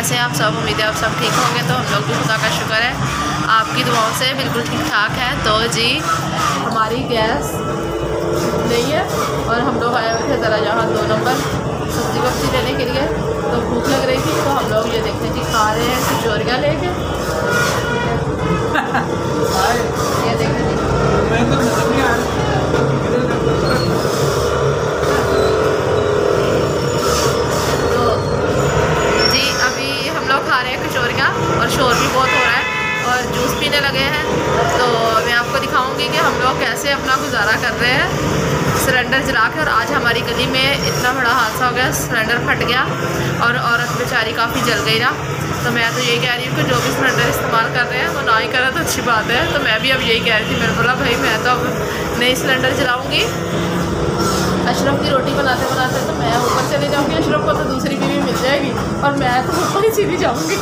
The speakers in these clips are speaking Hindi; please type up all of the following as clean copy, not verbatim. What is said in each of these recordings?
कैसे हैं आप सब? उम्मीद है आप सब ठीक होंगे। तो हम लोग भी खुदा का शुक्र है, आपकी दुआओं से बिल्कुल ठीक ठाक है। तो जी हमारी गैस नहीं है और हम लोग आए हुए थे ज़रा यहाँ 2 नंबर सब्ज़ी वब्जी लेने के लिए। तो भूख लग रही थी, तो हम लोग ये देखते जी खा रहे हैं कचौरियाँ लेके। ये देखें जी, तो जी अभी हम लोग खा रहे हैं कचौरियाँ और शोर भी बहुत हो रहा है और जूस पीने लगे हैं। तो मैं आपको दिखाऊंगी कि हम लोग कैसे अपना गुजारा कर रहे हैं सिलेंडर जला के। और आज हमारी गली में इतना बड़ा हादसा हो गया, सिलेंडर फट गया और औरत बेचारी काफ़ी जल गई ना। तो मैं तो यही कह रही हूँ कि जो भी सिलेंडर इस्तेमाल कर रहे हैं वो ना ही करें तो अच्छी बात है। तो मैं भी अब यही कह रही थी, मैंने बोला भाई मैं तो अब नई सिलेंडर जलाऊँगी। अशरफ की रोटी बनाते बनाते तो मैं ऊपर चली जाऊँगी, अशरफ को तो दूसरी बीवी मिल जाएगी और मैं तो ऊपर ही सीधी जाऊँगी।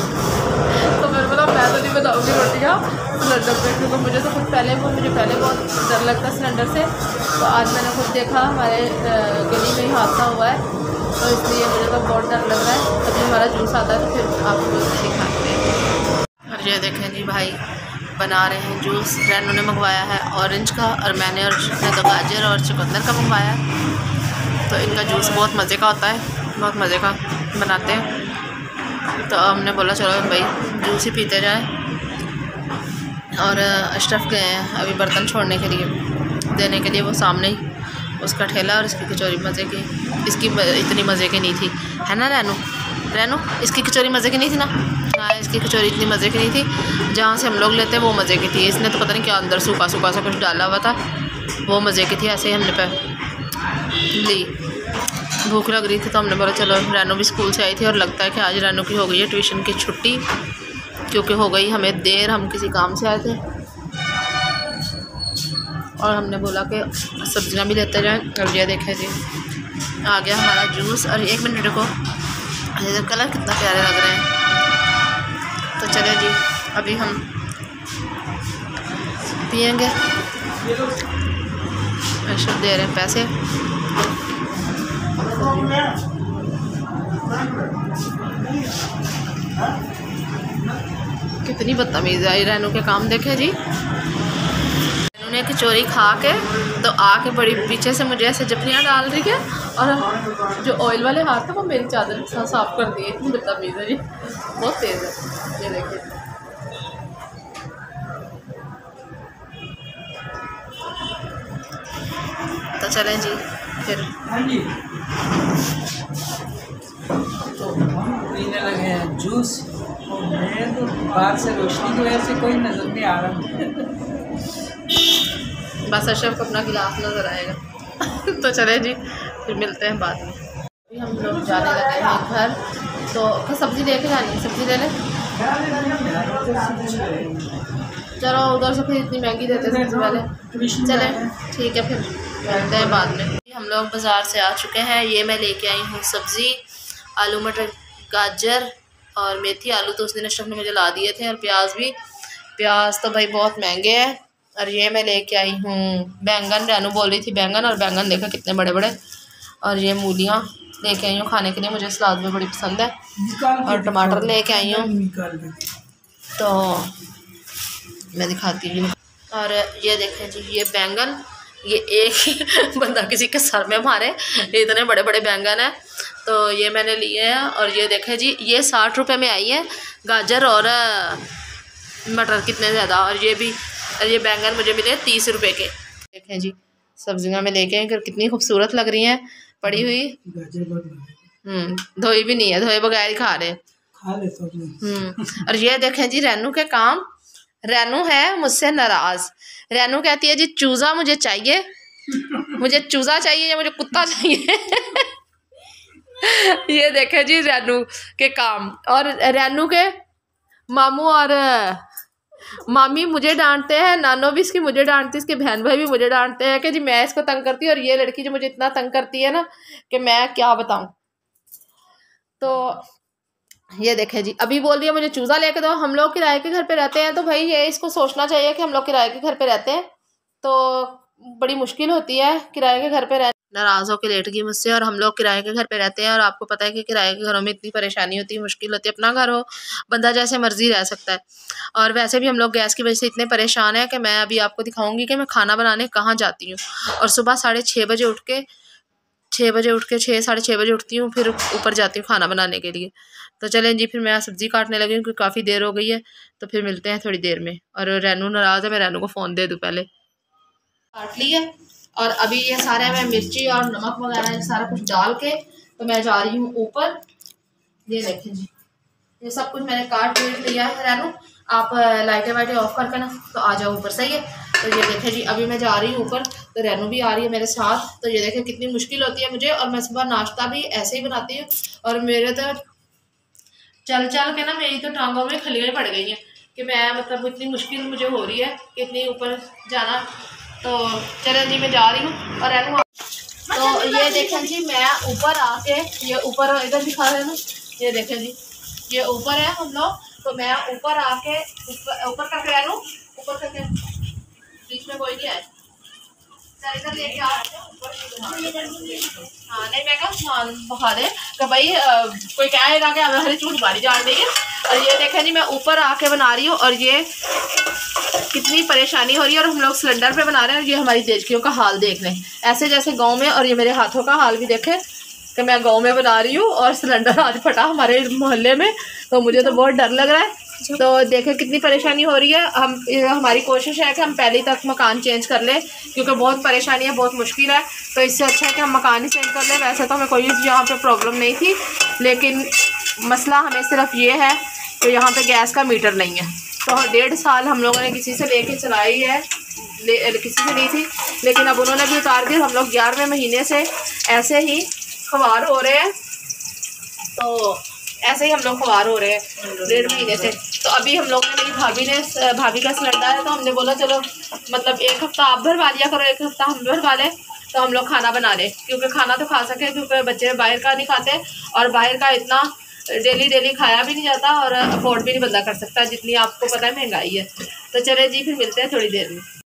तो मैंने बोला मैं तो नहीं बताऊँगी रोटियाँ सिलेंडर पे, क्योंकि मुझे पहले बहुत डर लगता है सिलेंडर से। तो आज मैंने खुद देखा हमारे गली में ही हादसा हुआ है, तो इसलिए मुझे तो बहुत डर लग रहा है। तभी हमारा जूस आता है तो फिर आपको दिखाते हैं। और ये देखें जी भाई बना रहे हैं जूस। रैनू ने मंगवाया है ऑरेंज का और मैंने और तो गाजर और चुकंदर का मंगवाया है। तो इनका जूस बहुत मज़े का होता है, बहुत मज़े का बनाते हैं। तो हमने बोला चलो भाई जूस ही पीते जाएं। और अशरफ गए हैं अभी बर्तन छोड़ने के लिए, देने के लिए। वो सामने ही उसका ठेला और इसकी कचौरी मज़े की, इसकी इतनी मज़े की नहीं थी, है ना रैनू इसकी कचौरी मज़े की नहीं थी ना। हाँ इसकी कचौरी इतनी मज़े की नहीं थी, जहाँ से हम लोग लेते हैं वो मज़े की थी। इसने तो पता नहीं क्या अंदर सूखा सूखा सा कुछ डाला हुआ था, वो मज़े की थी। ऐसे ही हमने ली, भूख लग रही थी तो हमने बोला चलो। रैनू भी स्कूल से आई थी और लगता है कि आज रैनू की हो गई है ट्यूशन की छुट्टी, क्योंकि हो गई हमें देर, हम किसी काम से आए थे और हमने बोला कि सब्जियां भी लेते जाएं। और ये देखें जी आ गया हमारा जूस। और 1 मिनट को कलर कितना प्यारे लग रहे हैं। तो चलिए जी अभी हम पियेंगे। अशरफ दे रहे हैं पैसे। कितनी बदतमीज़ आई रैनू के काम देखे जी। रैनू ने कचौरी खा के तो आके बड़ी पीछे से मुझे ऐसे जपनियाँ डाल रही है और जो ऑयल वाले हाथ है वो मेरी चादर साफ कर दी है। इतनी बदतमीज़ है जी, बहुत तेज़ है। ये देखिए तो चलें जी फिर पीने लगे हैं जूस। और मैं तो बाहर से रोशनी की वजह से कोई नज़र नहीं आ रहा। बस अशरफ को अपना गिलास नज़र आएगा। तो चले जी फिर मिलते हैं बाद में। अभी हम लोग जाने लगे हैं घर। तो सब्ज़ी लेके जानी है, सब्ज़ी ले लें। चलो उधर से फिर इतनी महंगी देते हैं सबसे पहले। चले ठीक है फिर मिलते हैं बाद में। हम लोग बाज़ार से आ चुके हैं। ये मैं लेके आई हूँ सब्ज़ी, आलू मटर गाजर और मेथी। आलू तो उस दिन अशरफ ने मुझे ला दिए थे और प्याज भी। प्याज तो भाई बहुत महंगे हैं। और ये मैं लेके आई हूँ बैंगन। रैनू बोल रही थी बैंगन, और बैंगन देखा कितने बड़े बड़े। और ये मूलियाँ लेके आई हूँ खाने के लिए, मुझे सलाद में बड़ी पसंद है। और टमाटर लेके आई हूँ, तो मैं दिखाती हूँ। और ये देखें जी ये बैंगन, ये एक ही बंदा किसी के सर में मारे, ये इतने बड़े बड़े बैंगन हैं। तो ये मैंने लिए हैं। और ये देखें जी ये 60 रुपये में आई है गाजर और मटर, कितने ज़्यादा। और ये भी, ये बैंगन मुझे मिले 30 रुपये के। देखें जी सब्जियां में लेके आए, कितनी खूबसूरत लग रही हैं पड़ी हुई। धोई भी नहीं है, धोए बगैर ही खा रहे। और ये देखें जी रैनू के काम। रैनू है मुझसे नाराज़। रैनू कहती है जी चूज़ा मुझे चाहिए, मुझे चूज़ा चाहिए या मुझे कुत्ता चाहिए। ये देखें जी रैनू के काम। और रैनू के मामू और मामी मुझे डांटते हैं, नानो भी इसकी मुझे डांटती है, इसके बहन भाई भी मुझे डांटते हैं कि जी मैं इसको तंग करती हूँ और ये लड़की जो मुझे इतना तंग करती है ना कि मैं क्या बताऊँ। तो ये देखें जी अभी बोल रही है मुझे चूज़ा लेके दो। हम लोग किराए के घर पे रहते हैं, तो भाई ये इसको सोचना चाहिए कि हम लोग किराए के घर पे रहते हैं तो बड़ी मुश्किल होती है किराए के घर पे रहने। नाराज़ होकर लेट गई मुझसे। और हम लोग किराए के घर पे रहते हैं और आपको पता है कि किराए के घरों में इतनी परेशानी होती है, मुश्किल होती है। अपना घर हो बंदा जैसे मर्जी रह सकता है। और वैसे भी हम लोग गैस की वजह से इतने परेशान हैं कि मैं अभी आपको दिखाऊंगी कि मैं खाना बनाने कहाँ जाती हूँ। और सुबह 6:30 बजे उठ के 6 साढ़े 6 बजे उठती हूँ, फिर ऊपर जाती हूँ खाना बनाने के लिए। तो चलें जी, फिर मैं सब्ज़ी काटने लगी हूँ क्योंकि काफ़ी देर हो गई है। तो फिर मिलते हैं थोड़ी देर में। और रैनू नाराज़ है, मैं रैनू को फ़ोन दे दूँ पहले। काट ली है और अभी ये सारे मैं मिर्ची और नमक वगैरह सारा कुछ डाल के तो मैं जा रही हूँ ऊपर। ये देखें जी, ये सब कुछ मैंने काट लिया है। रैनू आप लाइटें वाइटें ऑफ करके ना तो आ जाओ ऊपर, सही है। तो ये देखें जी, अभी मैं जा रही हूँ ऊपर, तो रैनू भी आ रही है मेरे साथ। तो ये देखें कितनी मुश्किल होती है मुझे, और मैं सुबह नाश्ता भी ऐसे ही बनाती हूँ। और मेरे तो चल चल के ना मेरी तो टांगों में खलियाँ पड़ गई हैं कि मैं मतलब इतनी मुश्किल मुझे हो रही है कि इतनी ऊपर जाना। तो चले जी, मैं जा रही हूँ। और रैनू तो ये देखें जी, मैं ऊपर आके ये ऊपर इधर दिखा रहे हैं ना, ये देखें जी, ये ऊपर है हम लोग। तो मैं ऊपर आके ऊपर करके रैनू ऊपर करके, बीच में कोई नहीं है, इधर लेके आ। हाँ नहीं, मैं कहा सामान बहा दे कि भाई कोई कहेगा कि हमें हरी चूट मारी जान रही है। और ये देखें जी, मैं ऊपर आके बना रही हूँ और ये कितनी परेशानी हो रही है। और हम लोग सिलेंडर पे बना रहे हैं। और ये हमारी देचकियों का हाल देख लें, ऐसे जैसे गांव में। और ये मेरे हाथों का हाल भी देखें कि मैं गांव में बना रही हूँ और सिलेंडर आज फटा हमारे मोहल्ले में। तो मुझे तो बहुत डर लग रहा है। तो देखें कितनी परेशानी हो रही है। हमारी कोशिश है कि हम पहले तक मकान चेंज कर लें क्योंकि बहुत परेशानी है, बहुत मुश्किल है। तो इससे अच्छा है कि हम मकान ही चेंज कर लें। वैसे तो हमें कोई यहाँ पे प्रॉब्लम नहीं थी, लेकिन मसला हमें सिर्फ ये है कि यहाँ पे गैस का मीटर नहीं है। तो 1.5 साल हम लोगों ने किसी से लेके चलाई है, किसी से नहीं थी, लेकिन अब उन्होंने भी उतार दी। हम लोग 11वें महीने से ऐसे ही ख्वार हो रहे हैं। तो ऐसे ही हम लोग ख्वार हो रहे हैं 1.5 महीने से। तो अभी हम लोग ने, मेरी भाभी का सिलेंडर है, तो हमने बोला चलो मतलब 1 हफ्ता आप भरवा लिया करो, 1 हफ्ता हम भरवा लें, तो हम लोग खाना बना लें। क्योंकि खाना तो खा सके, क्योंकि बच्चे बाहर का नहीं खाते और बाहर का इतना डेली खाया भी नहीं जाता और अफोर्ड भी नहीं बंदा कर सकता, जितनी आपको पता है महंगाई है। तो चले जी, फिर मिलते हैं थोड़ी देर में।